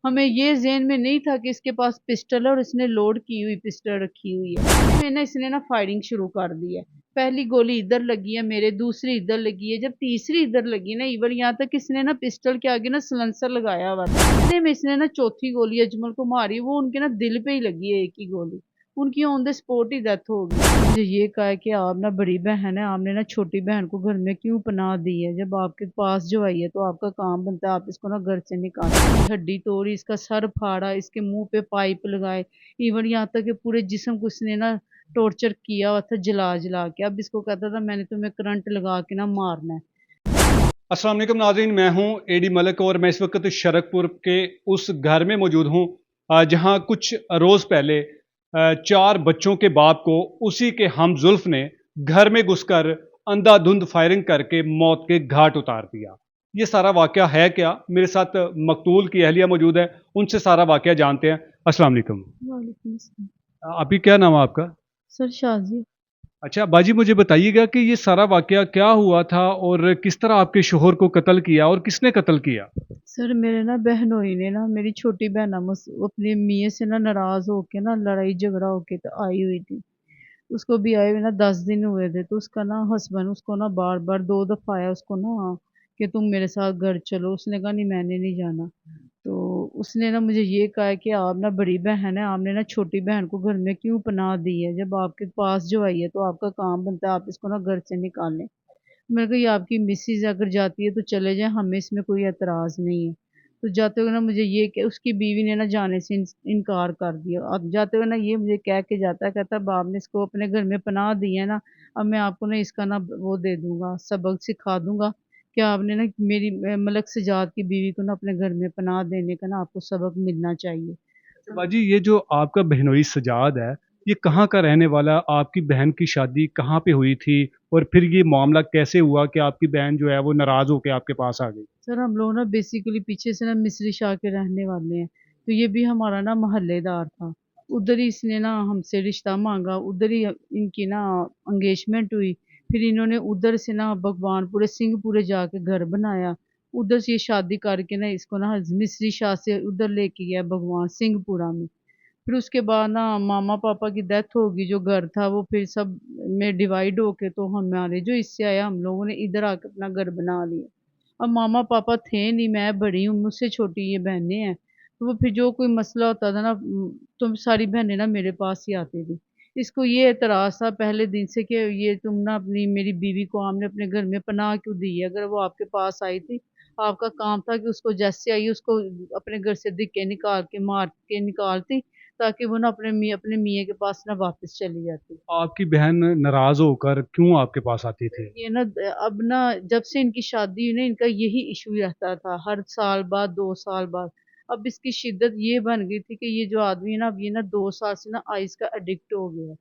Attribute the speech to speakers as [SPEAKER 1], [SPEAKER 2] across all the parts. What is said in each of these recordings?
[SPEAKER 1] हमें ये ज़हन में नहीं था कि इसके पास पिस्टल है और इसने लोड की हुई पिस्टल रखी हुई है। में ना इसने ना फायरिंग शुरू कर दी है। पहली गोली इधर लगी है मेरे, दूसरी इधर लगी है, जब तीसरी इधर लगी ना, इवन यहाँ तक इसने ना पिस्टल के आगे ना सिलेंसर लगाया हुआ था। इतने में इसने ना चौथी गोली अजमल को मारी, वो उनके ना दिल पे ही लगी है एक ही गोली। उनकी on the spot he death हो गई। मुझे ये कहा है कि आप ना बड़ी बहन है, आपने ना छोटी बहन को घर में क्यों पनाह दी है? जब आपके पास जो आई है तो आपका काम बनता है आप इसको ना घर से निकालें। इसकी हड्डी तोड़ी, इसका सर फाड़ा, इसके मुँह पे पाइप लगाए, इवन यहाँ तक कि पूरे जिस्म को इसने ना टॉर्चर किया हुआ था जला-जला के। अब इसको कहता था मैंने तुम्हें करंट लगा के ना मारना है।
[SPEAKER 2] अस्सलाम वालेकुम नाज़रीन, मैं हूं एडी मलिक और मैं इस वक्त शरकपुर के उस घर में मौजूद हूं जहां कुछ रोज़ पहले चार बच्चों के बाप को उसी के हम जुल्फ ने घर में घुसकर अंधाधुंध फायरिंग करके मौत के घाट उतार दिया। ये सारा वाकया है क्या? मेरे साथ मकतूल की अहलिया मौजूद है, उनसे सारा वाकया जानते हैं। अस्सलाम वालेकुम।
[SPEAKER 1] वालेकुम अस्सलाम।
[SPEAKER 2] अभी क्या नाम है आपका?
[SPEAKER 1] सर शाज़ी।
[SPEAKER 2] अच्छा बाजी, मुझे बताइएगा कि ये सारा वाकया क्या हुआ था और किस तरह आपके शोहर को कत्ल किया और किसने कत्ल किया?
[SPEAKER 1] सर मेरे ना बहनोई ने ना, मेरी छोटी बहन ना अपनी मियाँ से ना नाराज़ होके ना, लड़ाई झगड़ा होके तो आई हुई थी। उसको भी आए हुए ना 10 दिन हुए थे, तो उसका ना हस्बैंड उसको ना बार-बार 2 दफ़ा आया उसको ना कि तुम मेरे साथ घर चलो। उसने कहा नहीं मैंने नहीं जाना। तो उसने ना मुझे ये कहा है कि आप ना बड़ी बहन है, आपने ना छोटी बहन को घर में क्यों पनाह दी है? जब आपके पास जो आई है तो आपका काम बनता है आप इसको ना घर से निकालें। मैंने कहा ये आपकी मिसेज़ अगर जाती है तो चले जाएँ, हमें इसमें कोई एतराज़ नहीं है। तो जाते हुए ना मुझे ये कि उसकी बीवी ने ना जाने से इनकार कर दिया। अब जाते हुए ना ये मुझे कह के जाता है, कहता है अब आपने इसको अपने घर में पनाह दी है ना, अब मैं आपको ना इसका ना वो दे दूँगा, सबक सिखा दूँगा कि आपने ना मेरी मलक सजाद की बीवी को ना अपने घर में पनाह देने का ना आपको सबक मिलना चाहिए।
[SPEAKER 2] अच्छा बाजी, ये जो आपका बहनोई सजाद है, ये कहाँ का रहने वाला? आपकी बहन की शादी कहाँ पे हुई थी और फिर ये मामला कैसे हुआ कि आपकी बहन जो है वो नाराज़ होके आपके पास आ गई?
[SPEAKER 1] सर हम लोग ना बेसिकली पीछे से ना मिस्री शाह के रहने वाले हैं, तो ये भी हमारा ना मोहल्लेदार था। उधर ही इसने ना हमसे रिश्ता माँगा, उधर ही इनकी ना एंगेजमेंट हुई। फिर इन्होंने उधर से ना भगवानपुरे सिंहपुरे जाके घर बनाया। उधर से ये शादी करके ना इसको ना मिस्री शाह से उधर लेके गया भगवान सिंहपुरा में। फिर उसके बाद ना मामा-पापा की डेथ हो गई, जो घर था वो फिर सब में डिवाइड होके तो हमारे जो हिस्से आया हम लोगों ने इधर आके अपना घर बना लिया। अब मामा-पापा थे नहीं, मैं बड़ी हूँ, मुझसे छोटी ये बहनें हैं। तो वो फिर जो कोई मसला होता था ना तो सारी बहनें ना मेरे पास ही आती थी। इसको ये एतराज़ था पहले दिन से कि ये तुम ना अपनी मेरी बीवी को आपने अपने घर में पनाह क्यों दी है? अगर वो आपके पास आई थी, आपका काम था कि उसको जैसे आई उसको अपने घर से धिक्के निकाल के, मार के निकालती ताकि वो ना अपने मियाँ के पास ना वापस चली जाती।
[SPEAKER 2] आपकी बहन नाराज़ होकर क्यों आपके पास आती थी?
[SPEAKER 1] ये ना अब ना जब से इनकी शादी हुई ना इनका यही इशू रहता था, हर साल बाद 2 साल बाद। अब इसकी शिद्दत ये बन गई थी कि ये जो आदमी है ना अब ये ना 2 साल से ना आइस का एडिक्ट हो गया है।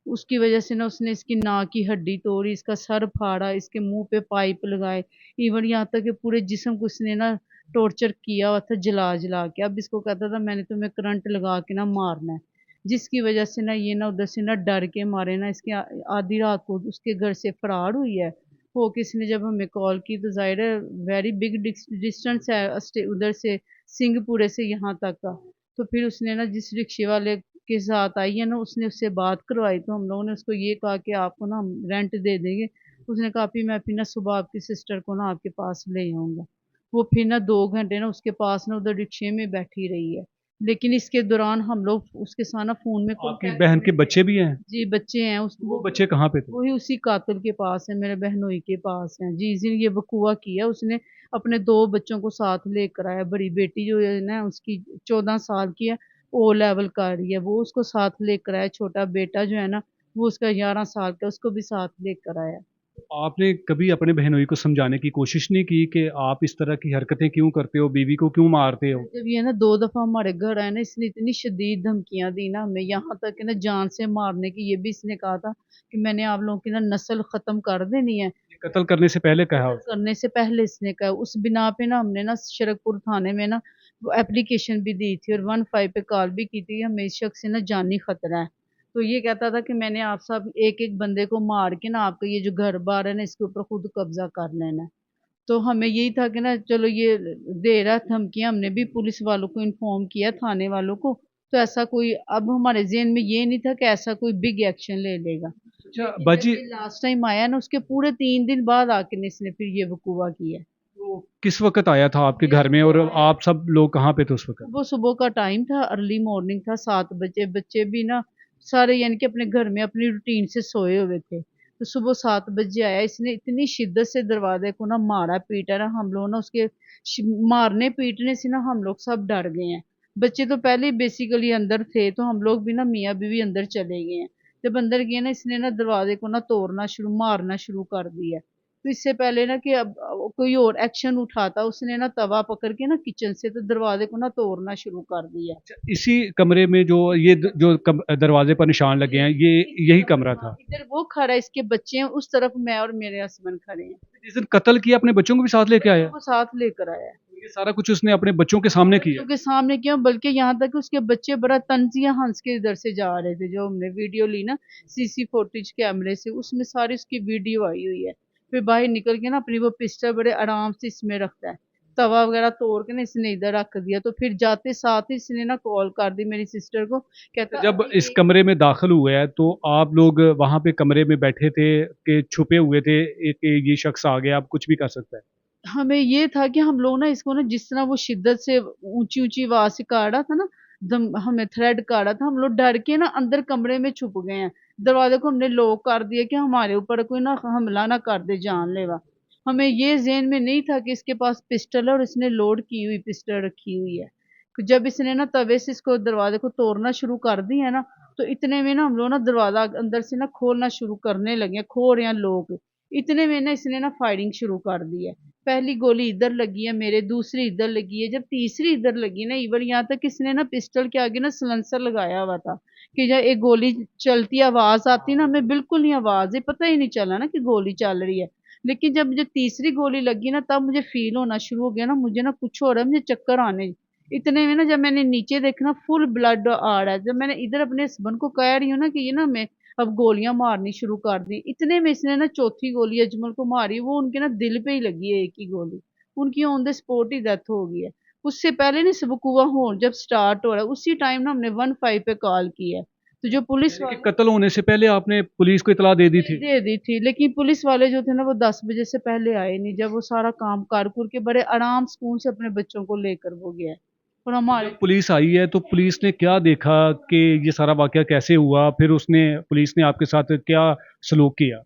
[SPEAKER 1] उसकी वजह से ना उसने इसकी नाक की हड्डी तोड़ी, इसका सर फाड़ा, इसके मुँह पे पाइप लगाए, इवन यहाँ तक कि पूरे जिस्म को इसने ना टॉर्चर किया हुआ था जला-जला के। अब इसको कहता था मैंने तुम्हें करंट लगा के ना मारना है। जिसकी वजह से ना ये ना उधर से ना डर के मारे ना इसकी आधी रात को उसके घर से फरार हुई है। होके इसने जब हमें कॉल की तो ज़ाहिर है वेरी बिग डिस्टेंस है उधर से सिंहपुरे से यहाँ तक का। तो फिर उसने ना जिस रिक्शे वाले के साथ आई है ना उसने उससे बात करवाई, तो हम लोगों ने उसको ये कहा कि आपको ना हम रेंट दे देंगे। उसने कहा फिर मैं फिर ना सुबह आपकी सिस्टर को ना आपके पास ले आऊँगा। वो फिर ना 2 घंटे ना उसके पास ना उधर रिक्शे में बैठी रही है। लेकिन इसके दौरान हम लोग उसके साथ ना फ़ोन में
[SPEAKER 2] आपकी
[SPEAKER 1] कॉन्टैक्ट
[SPEAKER 2] बहन
[SPEAKER 1] में
[SPEAKER 2] के
[SPEAKER 1] थे।
[SPEAKER 2] बच्चे भी हैं?
[SPEAKER 1] जी, बच्चे हैं
[SPEAKER 2] वो बच्चे कहाँ पे थे?
[SPEAKER 1] वही उसी कातिल के पास है, मेरे बहनोई के पास हैं। जी, जिस दिन ये बकुआ किया उसने अपने 2 बच्चों को साथ लेकर आया। बड़ी बेटी जो है ना उसकी 14 साल की है, ओ लेवल कर रही है, वो उसको साथ लेकर आया। छोटा बेटा जो है ना, वो उसका 11 साल का है, उसको भी साथ लेकर आया।
[SPEAKER 2] आपने कभी अपने बहनोई को समझाने की कोशिश नहीं की कि आप इस तरह की हरकतें क्यों करते हो, बीवी को क्यों मारते हो?
[SPEAKER 1] जब ये ना 2 दफ़ा हमारे घर आया ना, इसने इतनी शदीद धमकियाँ दी ना हमें, यहाँ तक कि ना जान से मारने की, ये भी इसने कहा था कि मैंने आप लोगों की ना नस्ल ख़त्म कर देनी है।
[SPEAKER 2] कत्ल करने से पहले कहा?
[SPEAKER 1] कत्ल करने से पहले इसने कहा, उस बिना पे ना हमने ना शरकपुर थाने में ना वो एप्लीकेशन भी दी थी और 15 पे कॉल भी की थी, हमें इस शख्स से ना जानी खतरा है। तो ये कहता था कि मैंने आप सब एक-एक बंदे को मार के ना आपका ये जो घर-बार है ना इसके ऊपर खुद कब्ज़ा कर लेना है। तो हमें यही था कि ना चलो ये दे रहा धमकियां, हमने भी पुलिस वालों को इन्फॉर्म किया, थाने वालों को। तो ऐसा कोई अब हमारे ज़हन में ये नहीं था कि ऐसा कोई बिग एक्शन ले लेगा।
[SPEAKER 2] अच्छा
[SPEAKER 1] लेकिन जब
[SPEAKER 2] बाजी,
[SPEAKER 1] ये लास्ट टाइम आया ना, उसके पूरे 3 दिन बाद आके इसने फिर ये वकूवा किया।
[SPEAKER 2] तो किस वक्त आया था आपके
[SPEAKER 1] ये
[SPEAKER 2] घर में और
[SPEAKER 1] सुबह आया,
[SPEAKER 2] आप सब लोग कहाँ पे थे उस वक्त?
[SPEAKER 1] सुबह सुबह का टाइम था, अर्ली मॉर्निंग था, 7 बजे। बच्चे भी ना सारे यानी कि अपने घर में अपनी रूटीन से सोए हुए थे। तो सुबह 7 बजे आया, इसने इतनी शिद्दत से दरवाजे को ना मारा पीटा ना, हम लोग ना उसके मारने पीटने से ना हम लोग सब डर गए हैं। बच्चे तो पहले ही बेसिकली अंदर थे, तो हम लोग भी ना मियाँ बीवी अंदर चले गए हैं। जब अंदर गए ना, इसने ना दरवाजे को ना तोड़ना शुरू मारना शुरू कर दिया। तो इससे पहले ना कि अब कोई और एक्शन उठाता, उसने ना तवा पकड़ के ना किचन से तो दरवाजे को ना तोड़ना शुरू कर दिया।
[SPEAKER 2] अच्छा, इसी कमरे में जो ये दरवाजे पर निशान लगे
[SPEAKER 1] ये
[SPEAKER 2] हैं, ये
[SPEAKER 1] इस
[SPEAKER 2] यही
[SPEAKER 1] कमरे,
[SPEAKER 2] कमरा
[SPEAKER 1] हाँ,
[SPEAKER 2] था?
[SPEAKER 1] इधर वो खड़ा है, इसके बच्चे हैं उस तरफ, मैं और मेरे हस्बैंड खड़े हैं।
[SPEAKER 2] जिस दिन कत्ल किया अपने बच्चों को भी साथ लेके
[SPEAKER 1] बच्चों
[SPEAKER 2] आया?
[SPEAKER 1] को साथ लेकर आया है।
[SPEAKER 2] तो ये सारा कुछ उसने अपने बच्चों के सामने किया?
[SPEAKER 1] बच्चों के सामने क्यों, बल्कि यहाँ तक कि उसके बच्चे बड़ा तंजिया हंस के इधर से जा रहे थे। जो हमने वीडियो ली ना सीसी फुटेज कैमरे से, उसमें सारी उसकी वीडियो आई हुई है। फिर बाहर निकल के ना अपनी वो पिस्टल बड़े आराम से इसमें रखता है, तवा वगैरह तोड़ के ना इसने इधर रख दिया। तो फिर जाते साथ ही इसने ना कॉल कर दी मेरी सिस्टर को, कहता
[SPEAKER 2] जब
[SPEAKER 1] अभी
[SPEAKER 2] इस
[SPEAKER 1] एक,
[SPEAKER 2] कमरे में दाखिल हुए हैं तो आप लोग वहां पे कमरे में बैठे थे कि छुपे हुए थे कि ये शख्स आ गया अब कुछ भी कर सकता है?
[SPEAKER 1] हमें ये था कि हम लोग ना इसको ना जिस तरह वो शिद्दत से ऊंची ऊंची आवाज से काटा था ना, दम हमें थ्रेड काटा था, हम लोग डर के ना अंदर कमरे में छुप गए हैं। दरवाजे को हमने लॉक कर दिया कि हमारे ऊपर कोई ना हमला ना कर दे जानलेवा। हमें ये ज़हन में नहीं था कि इसके पास पिस्टल है और इसने लोड की हुई पिस्टल रखी हुई है। तो जब इसने ना तवे से इसको दरवाजे को तोड़ना शुरू कर दिया ना, तो इतने में ना हम लोग ना दरवाजा अंदर से ना खोलना शुरू करने लगे, खोल या लोग। इतने में ना इसने ना फायरिंग शुरू कर दी है। पहली गोली इधर लगी है मेरे, दूसरी इधर लगी है, जब तीसरी इधर लगी ना, इवन यहाँ तक किसने ना पिस्टल के आगे ना सलेंसर लगाया हुआ था कि जब एक गोली चलती आवाज आती ना, हमें बिल्कुल नहीं आवाज ही पता ही नहीं चला ना कि गोली चल रही है। लेकिन जब मुझे तीसरी गोली लगी ना, तब मुझे फील होना शुरू हो गया ना, मुझे ना कुछ हो रहा है, मुझे चक्कर आने। इतने में ना जब मैंने नीचे देखा ना, फुल ब्लड आ रहा है। जब मैंने इधर अपने हस्बैंड को कह रही हूँ ना कि ये ना मैं अब गोलियां मारनी शुरू कर दी, इतने में इसने ना चौथी गोली अजमल को मारी, वो उनके ना दिल पे ही लगी है एक ही गोली। उनकी on the spot he death हो गई है। उससे पहले नहीं सबकुआ हो जब स्टार्ट हो रहा है, उसी टाइम ना हमने 15 पे कॉल की है। तो जो पुलिस
[SPEAKER 2] यानी कि
[SPEAKER 1] वाले
[SPEAKER 2] कत्ल होने से पहले आपने पुलिस को इतला दे दी थी?
[SPEAKER 1] दे दी थी, लेकिन पुलिस वाले जो थे ना वो 10 बजे से पहले आए नहीं, जब वो सारा काम कार कुर के बड़े आराम सुकून से अपने बच्चों को लेकर वो गया है। और हमारे,
[SPEAKER 2] जब पुलिस आई है तो पुलिस ने क्या देखा कि ये सारा वाकया कैसे हुआ, फिर उसने पुलिस ने आपके साथ क्या सलूक किया?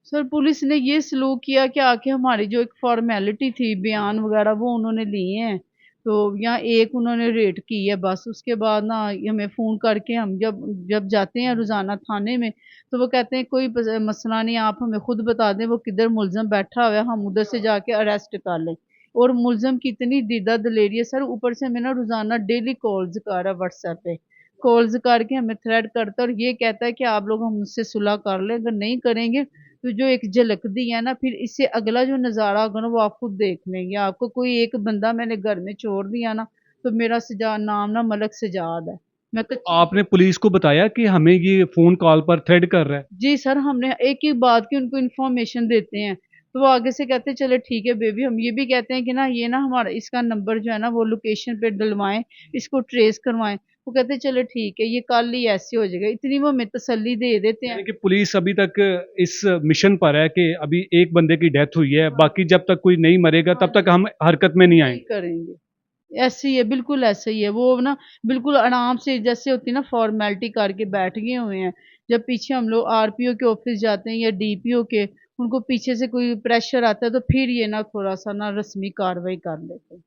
[SPEAKER 1] सर पुलिस ने ये सलूक किया कि आके हमारी जो एक फॉर्मेलिटी थी, बयान वगैरह वो उन्होंने लिए हैं। तो यहाँ एक उन्होंने रेड की है बस, उसके बाद ना हमें फ़ोन करके हम जब जब जाते हैं रोज़ाना थाने में, तो वो कहते हैं कोई मसला नहीं, आप हमें खुद बता दें वो किधर मुलजम बैठा हुआ है, हम उधर से जाके अरेस्ट कर लें। और मुलजम की इतनी दीदा दलेरी है सर, ऊपर से हमें ना रोज़ाना डेली कॉल्स कर रहा है व्हाट्सएप पे। कॉल्स करके हमें थ्रेट करता है और ये कहता है कि आप लोग हमसे सुलह कर लें, अगर नहीं करेंगे तो जो एक झलक दी है ना, फिर इससे अगला जो नज़ारा होगा ना वो आप खुद देख लेंगे। आपको कोई एक बंदा मैंने घर में छोड़ दिया ना, तो मेरा सजा नाम ना मलक सजाद है। मैं
[SPEAKER 2] तो
[SPEAKER 1] कच्ची,
[SPEAKER 2] आपने पुलिस को बताया कि हमें ये फोन कॉल पर थ्रेड कर रहा है?
[SPEAKER 1] जी सर, हमने एक एक बात की उनको इन्फॉर्मेशन देते हैं। तो वो आगे से कहते हैं चले ठीक है बेबी, हम ये भी कहते हैं कि ना ये ना हमारा इसका नंबर जो है ना वो लोकेशन पे डलवाएं, इसको ट्रेस करवाएं। वो कहते हैं चलो ठीक है, ये कल ही ऐसे हो जाएगा, इतनी वो हमें तसल्ली दे देते
[SPEAKER 2] यानी
[SPEAKER 1] हैं।
[SPEAKER 2] कि पुलिस अभी तक इस मिशन पर है कि अभी एक बंदे की डेथ हुई है,
[SPEAKER 1] हाँ
[SPEAKER 2] बाकी जब तक कोई नहीं मरेगा
[SPEAKER 1] हाँ
[SPEAKER 2] तब तक
[SPEAKER 1] जी,
[SPEAKER 2] हम हरकत में नहीं
[SPEAKER 1] नहीं
[SPEAKER 2] आएंगे।
[SPEAKER 1] करेंगे। ऐसे ही है, बिल्कुल ऐसे ही है। वो ना बिल्कुल आराम से जैसे होती है ना फॉर्मेलिटी करके बैठ गए हुए हैं। जब पीछे हम लोग आरपीओ के ऑफिस जाते हैं या डीपीओ के, उनको पीछे से कोई प्रेशर आता है तो फिर ये ना थोड़ा सा ना रस्मी कार्रवाई कर लेते हैं।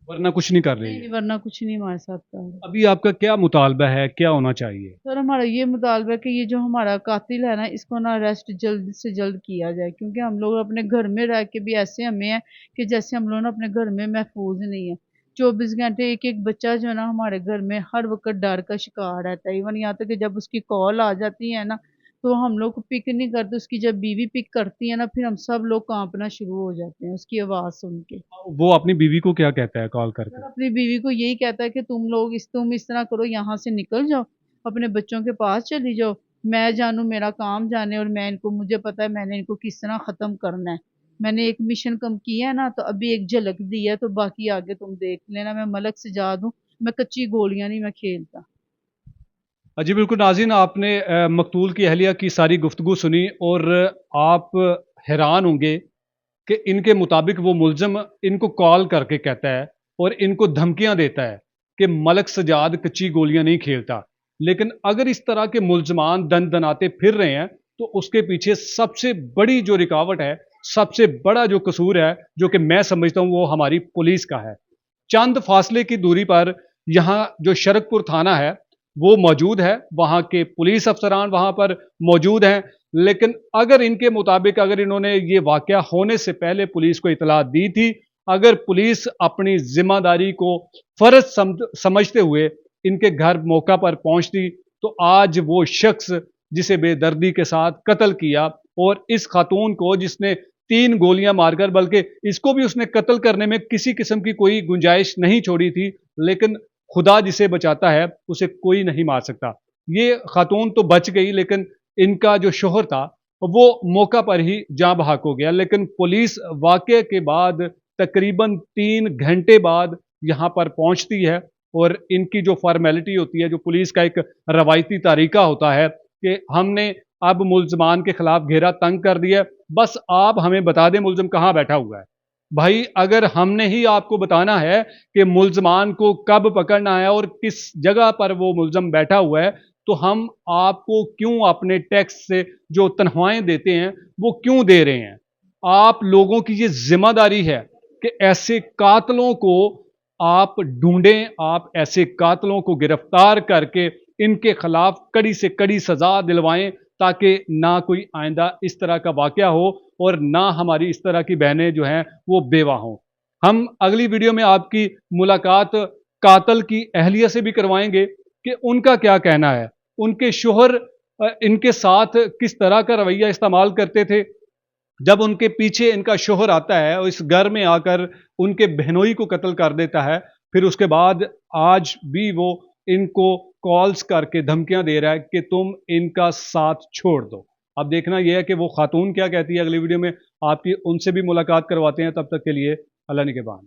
[SPEAKER 2] वरना कुछ नहीं कर रही
[SPEAKER 1] नहीं
[SPEAKER 2] है?
[SPEAKER 1] नहीं, वरना कुछ नहीं हमारे साथ कर रहे।
[SPEAKER 2] अभी आपका क्या मुतालबा है, क्या होना चाहिए?
[SPEAKER 1] सर हमारा ये मुतालबा है कि ये जो हमारा कातिल है ना, इसको ना अरेस्ट जल्द से जल्द किया जाए, क्योंकि हम लोग अपने घर में रह के भी ऐसे हमें है कि जैसे हम लोग ना अपने घर में महफूज नहीं है। 24 घंटे एक एक बच्चा जो है ना हमारे घर में हर वक्त डर का शिकार रहता है। इवन यहाँ तक कि जब उसकी कॉल आ जाती है ना, तो हम लोग पिक नहीं करते, उसकी जब बीवी पिक करती है ना, फिर हम सब लोग कांपना शुरू हो जाते हैं उसकी आवाज़ सुन के।
[SPEAKER 2] वो अपनी बीवी को क्या कहता है कॉल करके?
[SPEAKER 1] सर अपनी बीवी को यही कहता है कि तुम इस तरह करो, यहाँ से निकल जाओ, अपने बच्चों के पास चली जाओ, मैं जानू मेरा काम जाने, और मैं इनको, मुझे पता है मैंने इनको किस तरह खत्म करना है। मैंने एक मिशन कम किया है ना, तो अभी एक झलक दी है, तो बाकी आगे तुम देख लेना। मैं मलक सजाद हूँ, मैं कच्ची गोलियां नहीं मैं खेलता।
[SPEAKER 2] जी बिल्कुल नाज़रीन, आपने मकतूल की अहलिया की सारी गुफ्तगू सुनी और आप हैरान होंगे कि इनके मुताबिक वो मुलज़म इनको कॉल करके कहता है और इनको धमकियां देता है कि मलक सजाद कच्ची गोलियां नहीं खेलता। लेकिन अगर इस तरह के मुलजमान दन दनाते फिर रहे हैं तो उसके पीछे सबसे बड़ी जो रुकावट है, सबसे बड़ा जो कसूर है, जो कि मैं समझता हूं वो हमारी पुलिस का है। चंद फासले की दूरी पर यहाँ जो शरकपुर थाना है वो मौजूद है, वहां के पुलिस अफसरान वहां पर मौजूद हैं। लेकिन अगर इनके मुताबिक अगर इन्होंने ये वाकया होने से पहले पुलिस को इतला दी थी, अगर पुलिस अपनी जिम्मेदारी को फर्ज समझते हुए इनके घर मौका पर पहुंचती तो आज वो शख्स जिसे बेदर्दी के साथ कत्ल किया और इस खातून को जिसने 3 गोलियां मारकर, बल्कि इसको भी उसने कत्ल करने में किसी किस्म की कोई गुंजाइश नहीं छोड़ी थी, लेकिन खुदा जिसे बचाता है उसे कोई नहीं मार सकता। ये खातून तो बच गई लेकिन इनका जो शोहर था वो मौका पर ही जाँ बहक हो गया। लेकिन पुलिस वाकये के बाद तकरीबन 3 घंटे बाद यहाँ पर पहुंचती है और इनकी जो फॉर्मेलिटी होती है, जो पुलिस का एक रवायती तरीका होता है कि हमने अब मुल्जमान के खिलाफ घेरा तंग कर दिया, बस आप हमें बता दें मुल्जिम कहाँ बैठा हुआ है। भाई अगर हमने ही आपको बताना है कि मुल्जमान को कब पकड़ना है और किस जगह पर वो मुल्जम बैठा हुआ है, तो हम आपको क्यों अपने टैक्स से जो तनख्वाहें देते हैं वो क्यों दे रहे हैं? आप लोगों की ये जिम्मेदारी है कि ऐसे कातलों को आप ढूंढें, आप ऐसे कातलों को गिरफ्तार करके इनके खिलाफ कड़ी से कड़ी सजा दिलवाएं ताकि ना कोई आइंदा इस तरह का वाकया हो और ना हमारी इस तरह की बहनें जो हैं वो बेवा हों। हम अगली वीडियो में आपकी मुलाकात कातल की अहलिया से भी करवाएंगे कि उनका क्या कहना है, उनके शोहर इनके साथ किस तरह का रवैया इस्तेमाल करते थे। जब उनके पीछे इनका शोहर आता है और इस घर में आकर उनके बहनोई को कत्ल कर देता है, फिर उसके बाद आज भी वो इनको कॉल्स करके धमकियां दे रहा है कि तुम इनका साथ छोड़ दो। अब देखना यह है कि वो खातून क्या कहती है। अगली वीडियो में आपकी उनसे भी मुलाकात करवाते हैं, तब तक के लिए अल्लाह निगहबान।